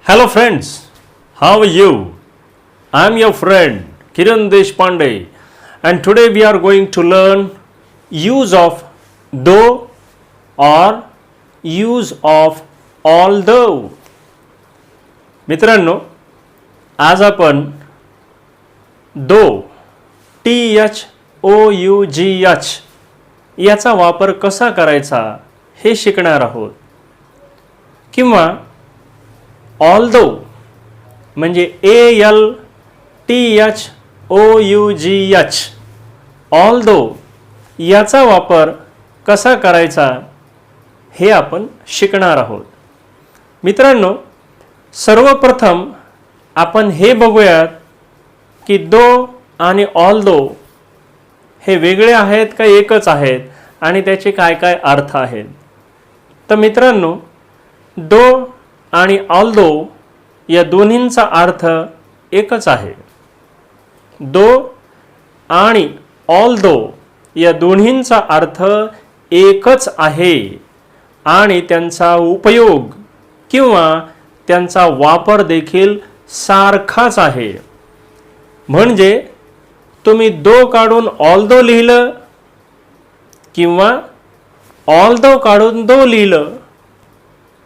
Hello friends, how are you? I am your friend Kiran Deshpande and today we are going to learn use of though or use of although. मित्रांनो, आज आपण THOUGH याचा वापर कसा करायचा हे शिकणार आहोत. किंवा although म्हणजे ALTHOUGH although याचा वापर कसा करायचा हे आपण शिकणार आहोत. मित्रांनो, सर्वप्रथम आपण हे बघूयात की दो आणि although हे वेगळे आहेत का एकच आहेत आणि त्याचे काय काय अर्थ आहेत. तर मित्रांनो, दो आणि although या दोन्हींचा अर्थ एकच आहे. दो आणि although या दोन्हींचा अर्थ एकच आहे आणि त्यांचा उपयोग किंवा त्यांचा वापर देखील सारखाच आहे. म्हणजे तुम्ही दो काढून although लिहिलं किंवा although काढून दो लिहिलं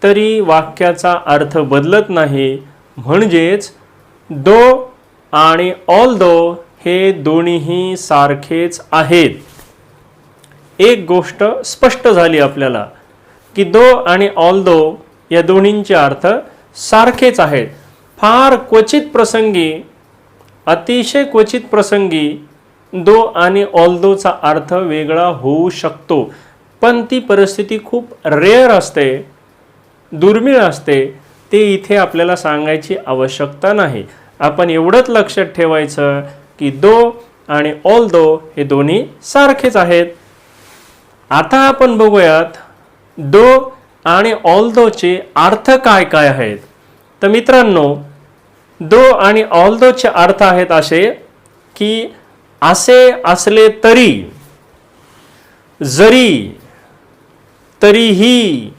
तरी वाक्याचा अर्थ बदलत नाही. म्हणजेच दो आणि although हे दोन्हीही सारखेच आहेत. एक गोष्ट स्पष्ट झाली आपल्याला की दो आणि although या दोन्हींचे अर्थ सारखेच आहेत. फार क्वचित प्रसंगी, अतिशय क्वचित प्रसंगी दो आणि althoughचा अर्थ वेगळा होऊ शकतो, पण ती परिस्थिती खूप रेअर असते, दुर्मिळ असते. ते इथे आपल्याला सांगायची आवश्यकता नाही. आपण एवढंच लक्षात ठेवायचं की दो आणि although हे दोन्ही सारखेच आहेत. आता आपण बघूयात दो आणि althoughचे अर्थ काय काय आहेत. तर मित्रांनो, दो आणि althoghचे अर्थ आहेत असे की असे असले तरी, जरी, तरीही,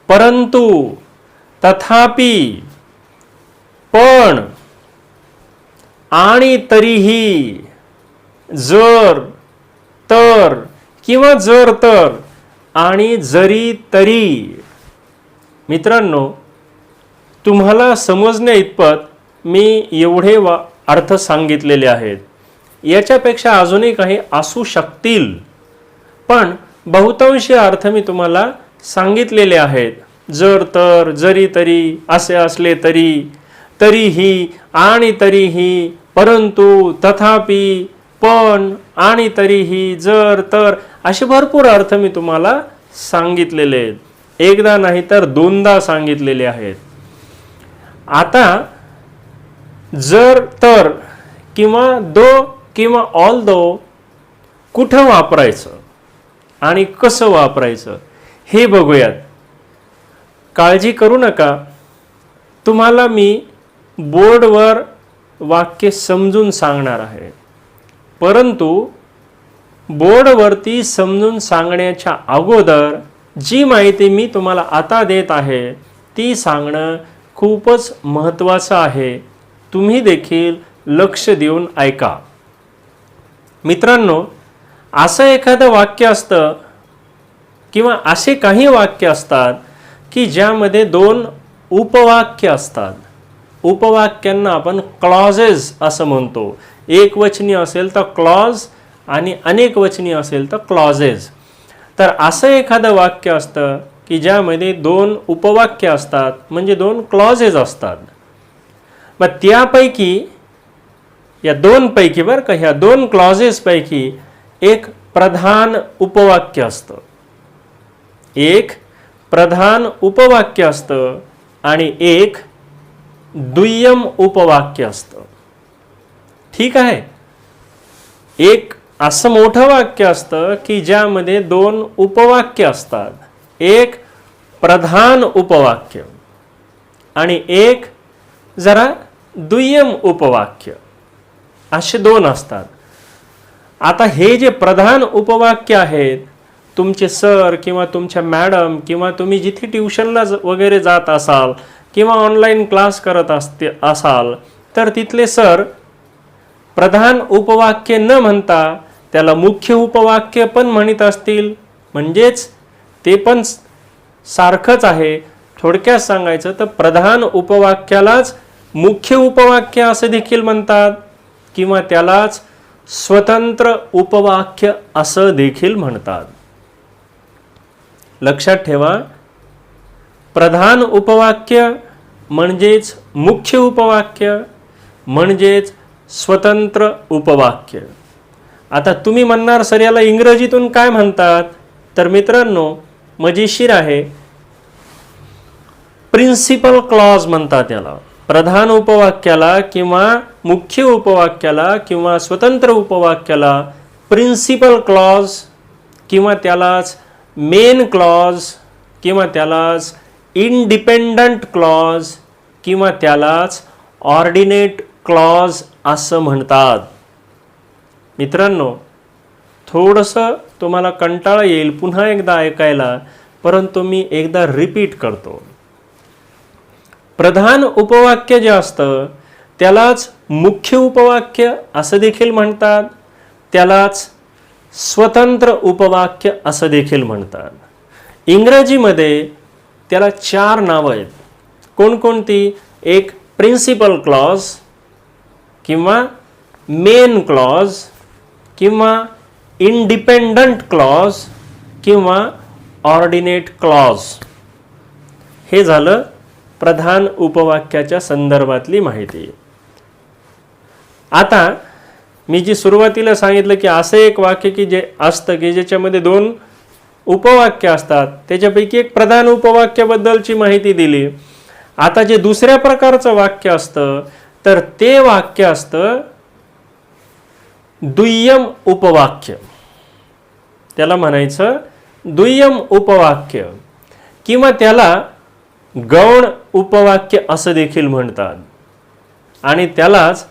परंतु, तथापि, पण, आणि तरीही, जर, तर किंवा जर तर आणि जरी तरी. मित्रांनो, तुम्हाला समजण्या इतपत मी एवढे अर्थ सांगितलेले आहेत. याच्यापेक्षा अजूनही काही असू शकतील, पण बहुतांशी अर्थ मी तुम्हाला सांगितलेले आहेत. जर तर, जरी तरी, असे असले तरी, तरीही, आणि तरीही, परंतु, तथापि, पण, आणि तरीही, जर तर असे भरपूर अर्थ मी तुम्हाला सांगितलेले आहेत. एकदा नाही तर दोनदा सांगितलेले आहेत. आता जर तर किंवा दो किंवा although कुठं वापरायचं आणि कसं वापरायचं हे बघूयात. काळजी करू नका, तुम्हाला मी बोर्डवर वाक्य समजून सांगणार आहे. परंतु बोर्डवरती समजून सांगण्याच्या अगोदर जी माहिती मी तुम्हाला आता देत आहे ती सांगणं खूपच महत्त्वाचं आहे. तुम्ही देखील लक्ष देऊन ऐका. मित्रांनो, असं एखादं वाक्य असतं किंवा असे काही वाक्य असतात की ज्यामध्ये दोन उपवाक्य असतात. उपवाक्यांना आपण क्लॉजेस असं म्हणतो. एकवचनी असेल तर क्लॉज आणि अनेकवचनी असेल तर क्लॉजेस. तर असं एखादं वाक्य असतं की ज्यामध्ये दोन उपवाक्य असतात, म्हणजे दोन क्लॉजेस असतात. मग त्यापैकी या दोनपैकी बरं का, ह्या दोन क्लॉजेसपैकी एक प्रधान उपवाक्य असतं, एक प्रधान उपवाक्य असतं आणि एक दुय्यम उपवाक्य असतं. ठीक आहे. एक असं मोठं वाक्य असतं की ज्यामध्ये दोन उपवाक्य असतात, एक प्रधान उपवाक्य आणि एक जरा दुय्यम उपवाक्य, असे दोन असतात. आता हे जे प्रधान उपवाक्य आहेत, तुमचे सर किंवा तुमच्या मॅडम किंवा तुम्ही जिथे ट्युशनला वगैरे जात असाल किंवा ऑनलाईन क्लास करत असाल तर तिथले सर प्रधान उपवाक्य न म्हणता त्याला मुख्य उपवाक्य पण म्हणत असतील, म्हणजेच ते पण सारखंच आहे. थोडक्यात सांगायचं तर प्रधान उपवाक्यालाच मुख्य उपवाक्य असं देखील म्हणतात किंवा त्यालाच स्वतंत्र उपवाक्य असं देखील म्हणतात. लक्षात ठेवा, प्रधान उपवाक्य म्हणजेच मुख्य उपवाक्य म्हणजेच स्वतंत्र उपवाक्य. आता तुम्ही म्हणणार सर याला इंग्रजीतून काय म्हणतात, तर मित्रांनो मजेशीर आहे, प्रिन्सिपल क्लॉज म्हणतात याला. प्रधान उपवाक्याला किंवा मुख्य उपवाक्याला किंवा स्वतंत्र उपवाक्याला प्रिन्सिपल क्लॉज किंवा त्यालाच मेन क्लॉज किंवा त्यालाच इंडिपेंडंट क्लॉज किंवा त्यालाच ऑर्डिनेट क्लॉज असं म्हणतात. मित्रांनो थोडंसं तुम्हाला कंटाळा येईल पुन्हा एकदा ऐकायला, परंतु मी एकदा रिपीट करतो. प्रधान उपवाक्य जे असतं त्यालाच मुख्य उपवाक्य असं देखील म्हणतात, त्यालाच स्वतंत्र उपवाक्य असं देखील म्हणतात. इंग्रजीमध्ये त्याला 4 नावं आहेत. कोणकोणती? एक प्रिन्सिपल क्लॉज किंवा मेन क्लॉज किंवा इंडिपेंडंट क्लॉज किंवा ऑर्डिनेट क्लॉज. हे झालं प्रधान उपवाक्याच्या संदर्भातली माहिती. आता मी जी सुरुवातीला सांगितलं की असं एक वाक्य की जे असतं की ज्याच्यामध्ये 2 उपवाक्य असतात, त्याच्यापैकी एक प्रधान उपवाक्याबद्दलची माहिती दिली. आता जे दुसऱ्या प्रकारचं वाक्य असतं तर ते वाक्य असतं दुय्यम उपवाक्य. त्याला म्हणायचं दुय्यम उपवाक्य किंवा त्याला गौण उपवाक्य असं देखील म्हणतात आणि त्यालाच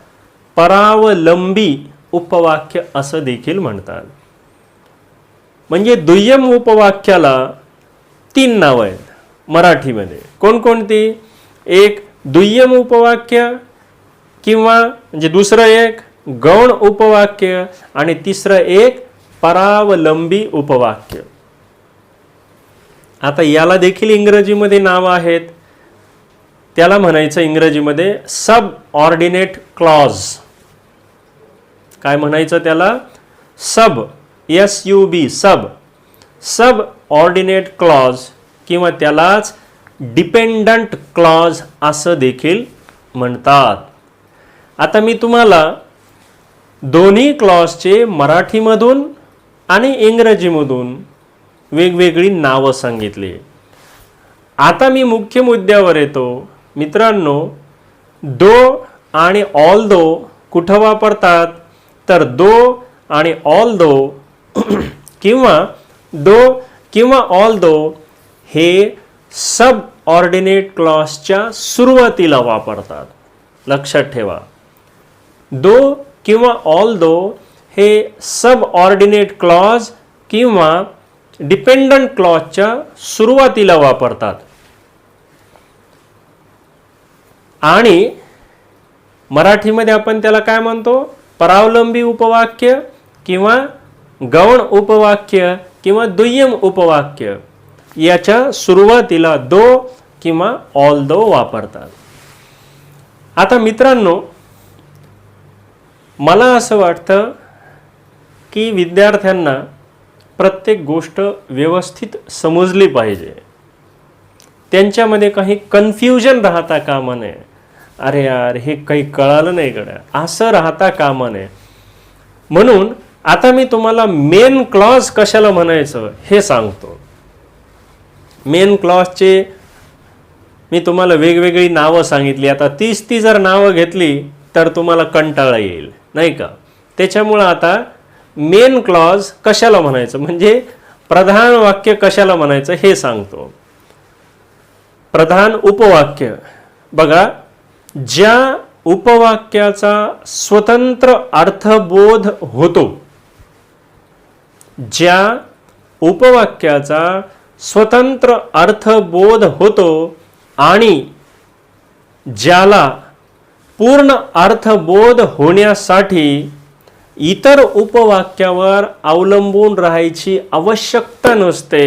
परावलंबी उपवाक्य असं देखील म्हणतात. म्हणजे दुय्यम उपवाक्याला 3 नावं आहेत मराठीमध्ये. कोणकोणती? एक दुय्यम उपवाक्य किंवा म्हणजे दुसरं एक गौण उपवाक्य आणि तिसरं एक परावलंबी उपवाक्य. आता याला देखील इंग्रजीमध्ये नावं आहेत. त्याला म्हणायचं इंग्रजीमध्ये सब ऑर्डिनेट क्लॉज. काय म्हणायचं त्याला? सब, SUB, सब ऑर्डिनेट क्लॉज किंवा त्यालाच डिपेंडंट क्लॉज असं देखील म्हणतात. आता मी तुम्हाला दोन्ही क्लॉजचे मराठीमधून आणि इंग्रजीमधून वेगवेगळी नावं सांगितली. आता मी मुख्य मुद्द्यावर येतो. मित्रांनो दो आणि ऑल दो कुठं वापरतात? तर दो आणि ऑल दो किंवा दो किंवा ऑल दो हे सब ऑर्डिनेट क्लॉजच्या सुरुवातीला वापरतात. लक्षात ठेवा, दो किंवा ऑल दो हे सब ऑर्डिनेट क्लॉज किंवा डिपेंडंट क्लॉजच्या सुरुवातीला वापरतात. आणि मराठीमध्ये आपण त्याला काय म्हणतो? परावलंबी उपवाक्य किंवा गौण उपवाक्य किंवा दुय्यम उपवाक्य याच्या सुरुवातीला दो किंवा ऑल दो वापरतात. आता मित्रांनो मला असं वाटतं की विद्यार्थ्यांना प्रत्येक गोष्ट व्यवस्थित समजली पाहिजे. त्यांच्यामध्ये काही कन्फ्युजन राहता कामा नये. अरे यार हे काही कळालं नाही गड्या असं राहता कामा नये. म्हणून आता मी तुम्हाला मेन क्लॉज कशाला म्हणायचं हे सांगतो. मेन क्लॉजचे मी तुम्हाला वेगवेगळी नावं सांगितली. आता 30 जर नावं घेतली तर तुम्हाला कंटाळा येईल नाही का. त्याच्यामुळं आता मेन क्लॉज कशाला म्हणायचं म्हणजे प्रधान वाक्य कशाला म्हणायचं हे सांगतो. प्रधान उपवाक्य बघा, ज्या उपवाक्याचा स्वतंत्र अर्थबोध होतो, ज्या उपवाक्याचा स्वतंत्र अर्थबोध होतो आणि ज्याला पूर्ण अर्थबोध होण्यासाठी इतर उपवाक्यावर अवलंबून राहायची आवश्यकता नसते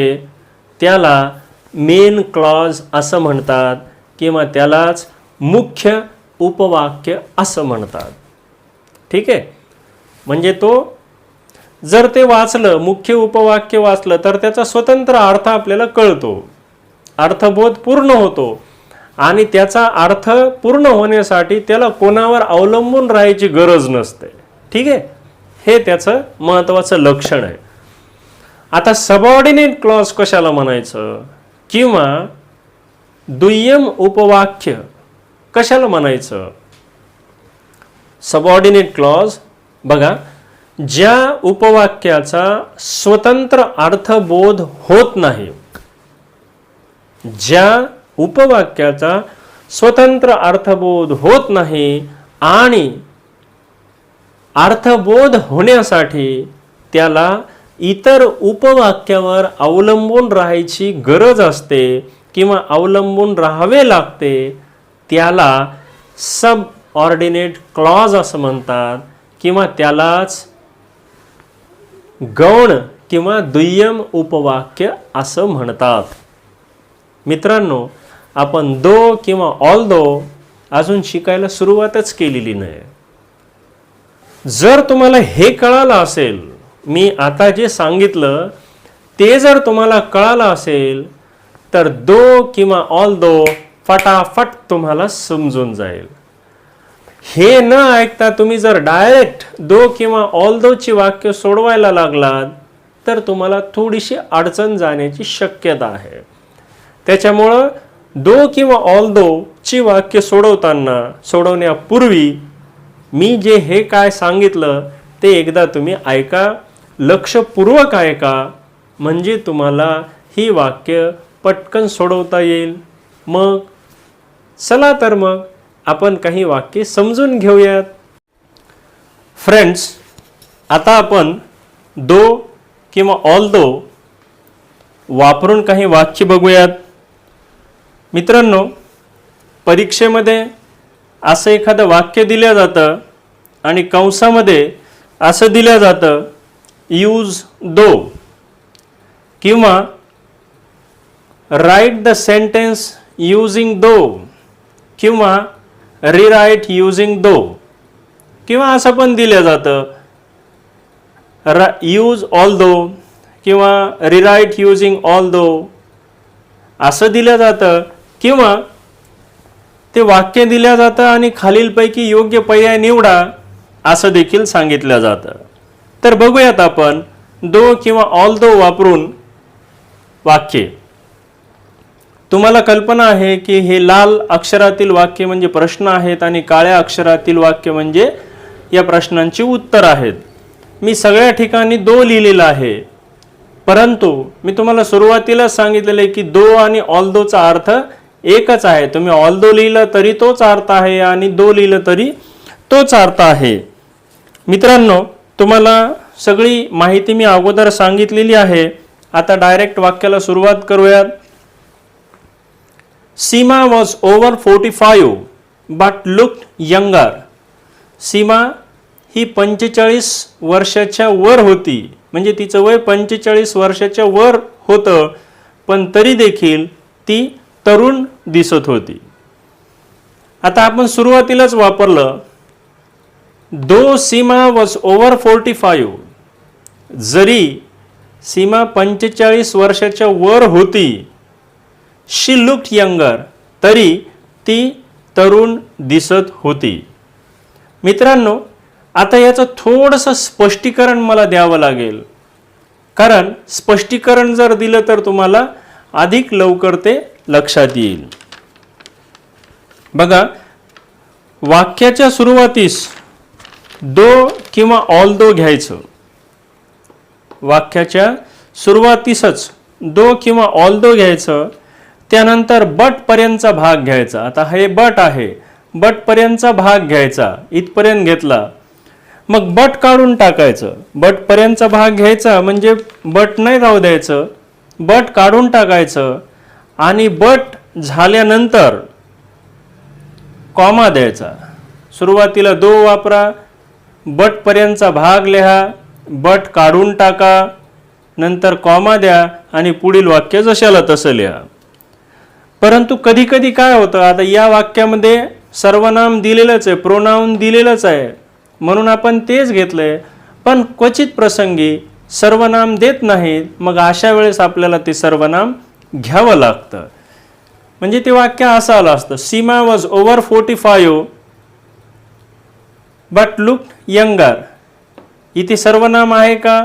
त्याला मेन क्लॉज असं म्हणतात किंवा त्यालाच मुख्य उपवाक्य असं म्हणतात. ठीक आहे. म्हणजे तो जर ते वाचलं, मुख्य उपवाक्य वाचलं, तर त्याचा स्वतंत्र अर्थ आपल्याला कळतो, अर्थबोध पूर्ण होतो आणि त्याचा अर्थ पूर्ण होण्यासाठी त्याला कोणावर अवलंबून राहायची गरज नसते. ठीक आहे. हे त्याचं महत्त्वाचं लक्षण आहे. आता सबऑर्डिनेट क्लॉज कशाला म्हणायचं किंवा दुय्यम उपवाक्य कशाला म्हणायचं? सबऑर्डिनेट क्लॉज बघा, ज्या उपवाक्याचा स्वतंत्र अर्थबोध होत नाही, ज्या उपवाक्याचा स्वतंत्र अर्थबोध होत नाही आणि अर्थबोध होण्यासाठी त्याला इतर उपवाक्यावर अवलंबून राहायची गरज असते किंवा अवलंबून राहावे लागते, त्याला सब ऑर्डिनेट क्लॉज असं म्हणतात किंवा त्यालाच गौण किंवा दुय्यम उपवाक्य असं म्हणतात. मित्रांनो, आपण दो किंवा ऑल्दो अजून शिकायला सुरुवातच केलेली नाही. जर तुम्हाला हे कळालं असेल, मी आता जे सांगितलं ते जर तुम्हाला कळालं असेल, तर दो किंवा ऑल्दो फटाफट तुम्हाला समजून जाईल. हे न ऐकता तुम्ही जर डायरेक्ट दो किंवा ऑल्दोची वाक्य सोडवायला लागलात तर तुम्हाला थोडीशी अडचण जाण्याची शक्यता आहे. त्याच्यामुळं दो किंवा ऑल्दोची वाक्य सोडवण्यापूर्वी मी जे हे काय सांगितलं ते एकदा तुम्ही ऐका, लक्षपूर्वक ऐका, म्हणजे तुम्हाला ही वाक्य पटकन सोडवता येईल. मग चला तर मग आपण काही वाक्य समजून घेऊयात. फ्रेंड्स, आता आपण दो किंवा ऑल्दो वापरून काही वाक्य बघूयात. मित्रांनो, परीक्षेमध्ये असं एखादं वाक्य दिलं जातं आणि कंसामध्ये असं दिलं जातं यूज दो किंवा राईट द सेंटेन्स यूजिंग दो किंवा रिराईट यूजिंग दो किंवा असं पण दिलं जातं यूज ऑल्दो किंवा रिराईट यूजिंग ऑल्दो असं दिलं जातं किंवा ते वाक्य दिलं जातं आणि खालीलपैकी योग्य पर्याय निवडा असं देखील सांगितलं जातं. तर बघूयात आपण दो किंवा ऑल्दो वापरून वाक्य. तुम्हाला कल्पना आहे की हे लाल अक्षरातील वाक्य म्हणजे प्रश्न आहेत आणि काळ्या अक्षरातील वाक्य म्हणजे या प्रश्नांची उत्तर आहेत. मी सगळ्या ठिकाणी दो लिहिलेला आहे, परंतु मी तुम्हाला सुरुवातीला सांगितलेलं आहे की दो आणि ऑल्दोचा अर्थ एकच आहे. तुम्ही ऑल्दो लिहिलं तरी तोच अर्थ आहे आणि दो लिहिलं तरी तोच अर्थ आहे. मित्रांनो, तुम्हाला सगळी माहिती मी अगोदर सांगितलेली आहे. आता डायरेक्ट वाक्याला सुरुवात करूयात. Seema was over 45 but looked younger. Seema ही 45 वर्षाच्या वर होती, म्हणजे तिचं वय 45 वर्षाच्या वर होतं, पण तरी देखील ती तरुण दिसत होती. आता आपण सुरुवातीलाच वापरलं दो सीमा वॉज ओव्हर 45. जरी सीमा 45 वर्षाच्या वर होती, शी लुक्ड यंगर, तरी ती तरुण दिसत होती. मित्रांनो, आता याचं थोडंसं स्पष्टीकरण मला द्यावं लागेल, कारण स्पष्टीकरण जर दिलं तर तुम्हाला अधिक लवकर ते लक्षात येईल. बघा, वाक्याच्या सुरुवातीस दो किंवा ऑल्दो घ्यायचं. वाक्याच्या सुरुवातीसच दो किंवा ऑल्दो घ्यायचं. त्यानंतर बट पर्यंतचा भाग घ्यायचा. आता हे बट आहे, बट पर्यंतचा भाग घ्यायचा, इथपर्यंत घेतला, मग बट काढून टाकायचं. बट पर्यंतचा भाग घ्यायचा म्हणजे बट नाही राहू द्यायचं, बट काढून टाकायचं आणि बट झाल्यानंतर कॉमा द्यायचा. सुरुवातीला दो वापरा, बट पर्यंतचा भाग लिहा, बट काढून टाका, नंतर कॉमा द्या आणि पुढील वाक्य जशाला तसं लिहा. परंतु कधी कधी काय होतं, आता या वाक्यामध्ये सर्वनाम दिलेलंच आहे, प्रोनाउन दिलेलंच आहे, म्हणून आपण तेच घेतलंय. पण क्वचित प्रसंगी सर्वनाम देत नाहीत, मग अशा वेळेस आपल्याला ते सर्वनाम घ्यावं लागतं. म्हणजे ते वाक्य असं आलं असतं, Seema was over 45 but look younger. इथे सर्वनाम आहे का?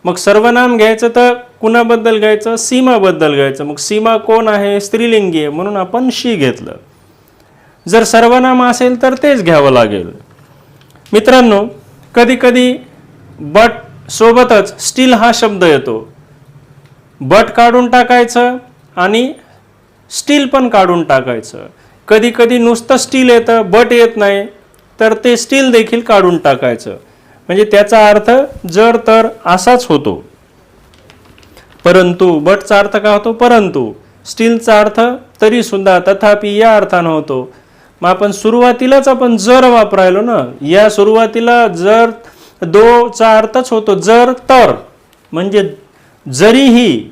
मग सर्वनाम घ्यायचं तर कुणाबद्दल घ्यायचं? सीमाबद्दल घ्यायचं. मग सीमा कोण आहे? स्त्रीलिंगी आहे, म्हणून आपण शी घेतलं. जर सर्वनाम असेल तर तेच घ्यावं लागेल. मित्रांनो, कधी कधी बट सोबतच स्टील हा शब्द येतो. बट काढून टाकायचं आणि स्टील पण काढून टाकायचं. कधी कधी नुसतं स्टील येतं, बट येत नाही, तर ते स्टील देखील काढून टाकायचं. म्हणजे त्याचा अर्थ जर तर असाच होतो. परंतु बटचा अर्थ काय होतो? परंतु. स्टीलचा अर्थ तरी सुद्धा, तथापि या अर्थानं होतो. मग आपण सुरुवातीलाच आपण जर वापरायलो ना, या सुरुवातीला जर दोचा अर्थच होतो जर तर. म्हणजे जरीही,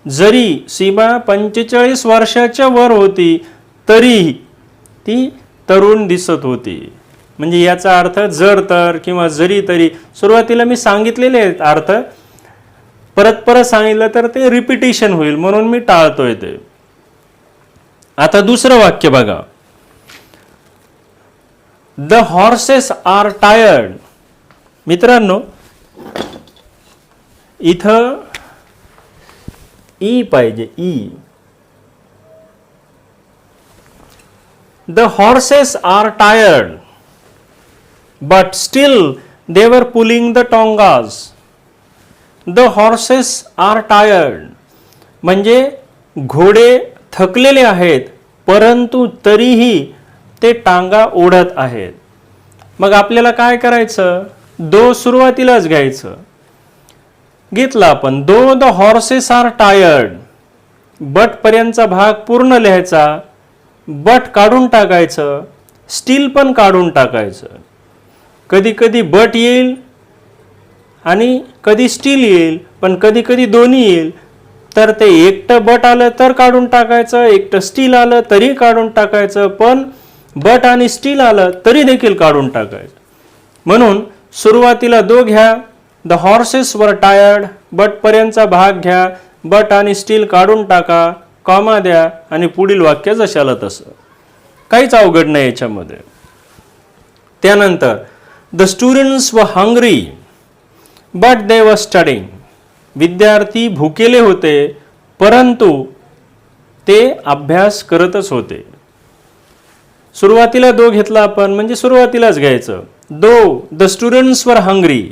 जरी सीमा 45 वर्षाच्या वर होती तरीही ती तरुण दिसत होती. म्हणजे याचा अर्थ जर तर किंवा जरी तरी. सुरुवातीला मी सांगितलेले आहेत अर्थ, परत परत सांगितलं तर ते रिपिटेशन होईल, म्हणून मी टाळतोय ते. आता दुसरं वाक्य बघा, द हॉर्सेस आर टायर्ड. मित्रांनो, इथं ई पाहिजे, e. The horses are tired but still they were pulling the tongas. The horses are tired. म्हणजे घोडे थकलेले आहेत, परंतु तरीही ते टांगा ओढत आहेत. मग आपल्याला काय करायचं? दो सुरुवातीलाच घ्यायचं. घेतला आपण though the horses are tired. But पर्यंतचा भाग पूर्ण लिहायचा, बट काढून टाकायचं, स्टील पण काढून टाकायचं. कधी कधी बट येईल आणि कधी स्टील येईल, पण कधी कधी दोन्ही येईल. तर ते एकटं बट आलं तर काढून टाकायचं, एकटं स्टील आलं तरी काढून टाकायचं, पण बट आणि स्टील आलं तरी देखील काढून टाकायचं. म्हणून सुरुवातीला दो घ्या, the horses were tired, but पर्यंतचा भाग घ्या, बट आणि स्टील काढून टाका, कॉमा द्या आणि पुढील वाक्य जशाला तसं. काहीच अवघड नाही याच्यामध्ये. त्यानंतर the students were hungry but they were studying. विद्यार्थी भुकेले होते, परंतु ते अभ्यास करतच होते. सुरुवातीला दो घेतला आपण, म्हणजे सुरुवातीलाच घ्यायचं. दो द स्टुडंट्स वर हंग्री.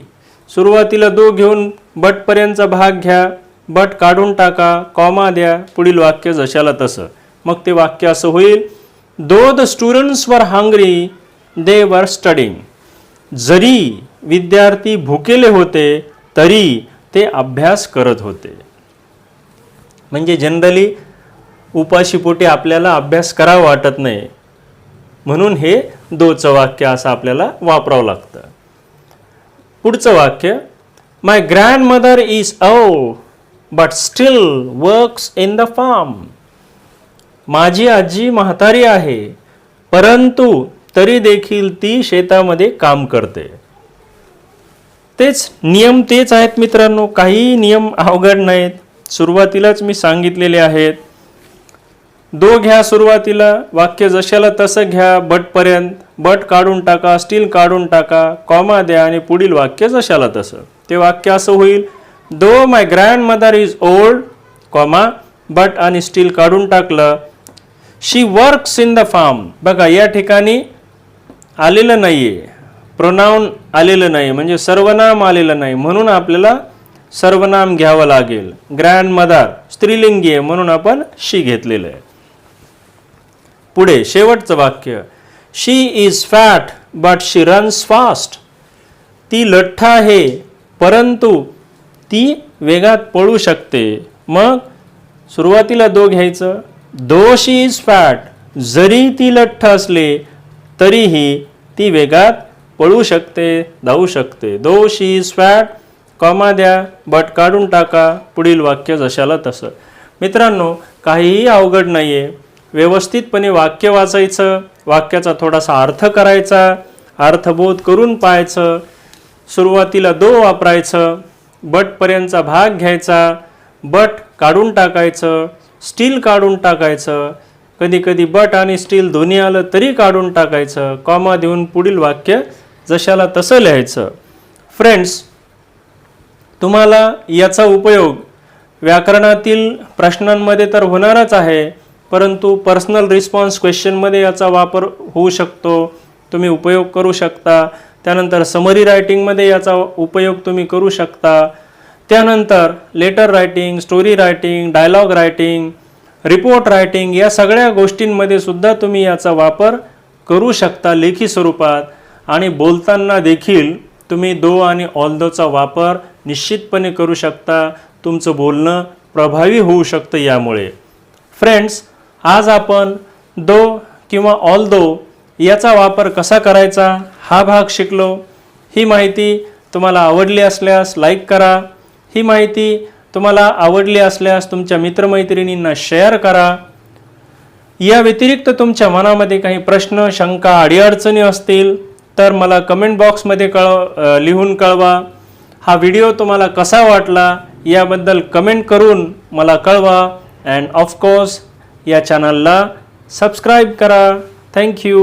सुरुवातीला दो घेऊन बट पर्यंतचा भाग घ्या, बट काढून टाका, कॉमा द्या, पुढील वाक्य जशाला तसं. मग ते वाक्य असं होईल, though the students were hungry they were studying. जरी विद्यार्थी भुकेले होते तरी ते अभ्यास करत होते. म्हणजे जनरली उपाशीपोटी आपल्याला अभ्यास करावा वाटत नाही, म्हणून हे दोचं वाक्य असं आपल्याला वापरावं लागतं. पुढचं वाक्य, my grandmother is old but still works in the farm. माझी आजी म्हातारी आहे, परंतु तरी देखील ती शेतामध्ये काम करते. तेच नियम तेच आहेत मित्रांनो, काही नियम अवघड नाहीत. सुरुवातीलाच मी सांगितलेले आहेत. दो घ्या सुरुवातीला, वाक्य जशाला तसं घ्या बट पर्यंत, बट काढून टाका, स्टील काढून टाका, कॉमा द्या आणि पुढील वाक्य जशाला तसं. ते वाक्य असं होईल, though my grandmother is old, comma, but आणि स्टील काढून टाकलं, she works in the farm. बघा या ठिकाणी आलेलं नाहीये, प्रोनाउन आलेलं नाही, म्हणजे सर्वनाम आलेलं नाही, म्हणून आपल्याला सर्वनाम घ्यावं लागेल. ग्रँडमदर स्त्रीलिंगी आहे, म्हणून आपण शी घेतलेलं आहे. पुढे शेवटचं वाक्य, she is fat but she runs fast. ती लठ्ठ आहे, परंतु ती वेगात पळू शकते. मग सुरुवातीला दो घ्यायचं, दो शी इज फॅट जरी ती लठ्ठ असली तरीही ती वेगात पळू शकते, धावू शकते. दो शी इज फॅट, कॉमा द्या, बट काढून टाका, पुढील वाक्य जशाला तसं. मित्रांनो, काहीही अवघड नाही आहे. व्यवस्थितपणे वाक्य वाचायचं, वाक्याचा थोडासा अर्थ करायचा, अर्थबोध करून पाहायचं. सुरुवातीला दो वापरायचं, बटपर्यंतचा भाग घ्यायचा, बट काढून टाकायचं, स्टील काढून टाकायचं, कधी कधी बट आणि स्टील दोन्ही आलं तरी काढून टाकायचं, कॉमा देऊन पुढील वाक्य जशाला तसं लिहायचं. फ्रेंड्स, तुम्हाला याचा उपयोग व्याकरणातील प्रश्नांमध्ये तर होणारच आहे, परंतु पर्सनल रिस्पॉन्स क्वेश्चनमध्ये याचा वापर होऊ शकतो, तुम्ही उपयोग करू शकता. त्यानंतर समरी रायटिंगमध्ये याचा उपयोग तुम्ही करू शकता. त्यानंतर letter writing, story writing, dialogue writing, report writing या सगळ्या गोष्टींमध्ये सुद्धा तुम्ही याचा वापर करू शकता लेखी स्वरूपात. आणि बोलताना देखील तुम्ही दो आणि ऑल्दोचा वापर निश्चितपणे करू शकता. तुमचं बोलणं प्रभावी होऊ शकतं यामुळे. फ्रेंड्स, आज आपण दो किंवा ऑल्दो याचा वापर कसा करायचा हा भाग शिकलो. ही माहिती तुम्हाला आवडली असल्यास लाईक करा. ही माहिती तुम्हाला आवडली असल्यास तुमच्या मित्रमैत्रिणींना शेअर करा. या व्यतिरिक्त तुमच्या मनामध्ये काही प्रश्न, शंका, अडीअडचणी असतील तर मला कमेंट बॉक्समध्ये लिहून कळवा. हा व्हिडिओ तुम्हाला कसा वाटला याबद्दल कमेंट करून मला कळवा. अँड ऑफकोर्स या चॅनलला सबस्क्राईब करा. थँक्यू.